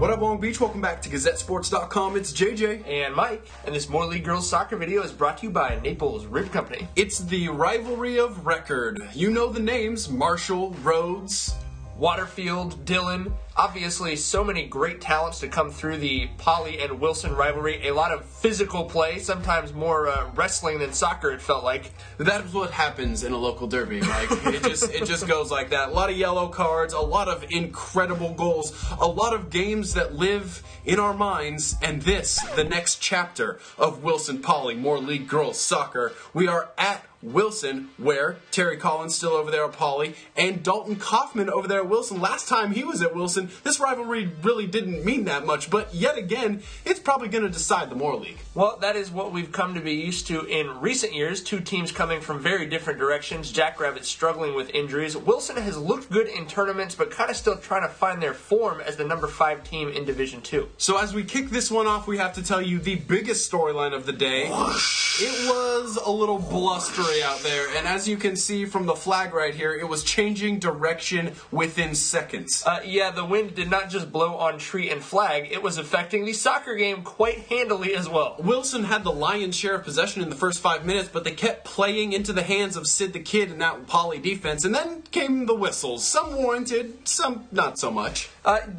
What up, Long Beach? Welcome back to GazetteSports.com. It's JJ. And Mike. And this Moore League Girls Soccer video is brought to you by Naples Rib Company. It's the rivalry of record. You know the names: Marshall, Rhodes, Waterfield, Dillon. Obviously, so many great talents to come through the Polly and Wilson rivalry. A lot of physical play, sometimes more wrestling than soccer, it felt like. That's what happens in a local derby, Mike. It just goes like that. A lot of yellow cards, a lot of incredible goals, a lot of games that live in our minds, and this, the next chapter of Wilson Polly Moore League Girls Soccer. We are at Wilson, where Terry Collins still over there at Polly, and Dalton Kaufman over there at Wilson. Last time he was at Wilson, this rivalry really didn't mean that much, but yet again, it's probably going to decide the Moore League. Well, that is what we've come to be used to in recent years. Two teams coming from very different directions. Jackrabbits struggling with injuries. Wilson has looked good in tournaments, but kind of still trying to find their form as the number 5 team in Division 2. So as we kick this one off, we have to tell you the biggest storyline of the day. It was a little blustery out there, and as you can see from the flag right here, it was changing direction within seconds. Yeah, the wind did not just blow on tree and flag, it was affecting the soccer game quite handily as well. Wilson had the lion's share of possession in the first 5 minutes, but they kept playing into the hands of Sid the Kid and that Polly defense, and then came the whistles. Some warranted, some not so much.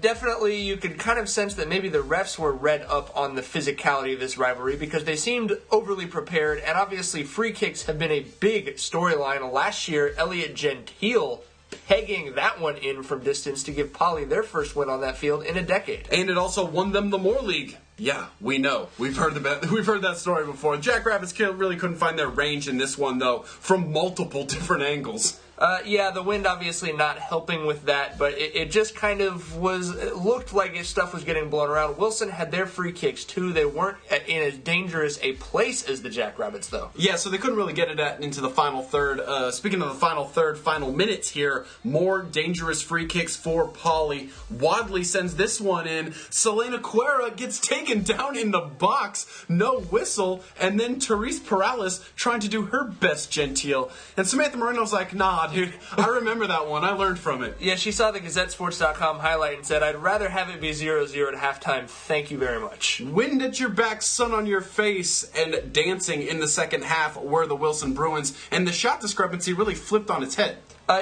Definitely, you could kind of sense that maybe the refs were read up on the physicality of this rivalry because they seemed overly prepared, and obviously free kicks have been a big storyline. Last year, Elliot Gentile pegging that one in from distance to give Polly their first win on that field in a decade. And it also won them the Moore League. Yeah, we know. We've heard that story before. Jackrabbits really couldn't find their range in this one, though, from multiple different angles. Yeah, the wind obviously not helping with that, but it just kind of looked like his stuff was getting blown around. Wilson had their free kicks too. They weren't in as dangerous a place as the Jackrabbits, though. Yeah, so they couldn't really get it into the final third. Speaking of the final third, final minutes here, more dangerous free kicks for Polly. Wadley sends this one in. Selena Cuera gets taken down in the box. No whistle. And then Therese Perales trying to do her best genteel. And Samantha Moreno's like, nah, dude, I remember that one. I learned from it. Yeah, she saw the GazetteSports.com highlight and said, I'd rather have it be 0-0 at halftime. Thank you very much. Wind at your back, sun on your face, and dancing in the second half were the Wilson Bruins, and the shot discrepancy really flipped on its head.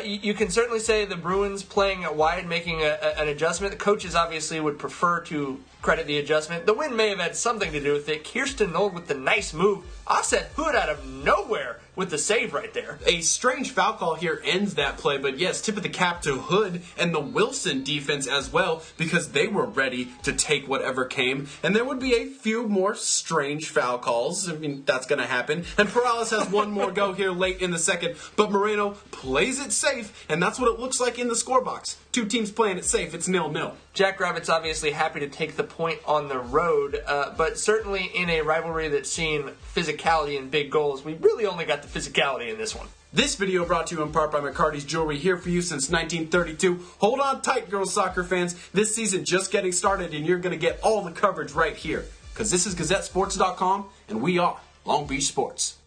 You can certainly say the Bruins playing wide, making an adjustment. The coaches obviously would prefer to credit the adjustment. The wind may have had something to do with it. Kirsten Nold with the nice move. Offset Hood out of nowhere with the save right there. A strange foul call here ends that play, but yes, tip of the cap to Hood and the Wilson defense as well, because they were ready to take whatever came, and there would be a few more strange foul calls. I mean, that's going to happen. And Perales has one more go here late in the second, but Moreno plays it safe, and that's what it looks like in the scorebox. Two teams playing it safe. It's 0-0. Jackrabbits obviously happy to take the point on the road, but certainly in a rivalry that's seen physicality and big goals, we really only got the physicality in this one. This video brought to you in part by McCarty's Jewelry, here for you since 1932. Hold on tight, girls soccer fans. This season just getting started, and you're going to get all the coverage right here, because this is GazetteSports.com, and we are Long Beach Sports.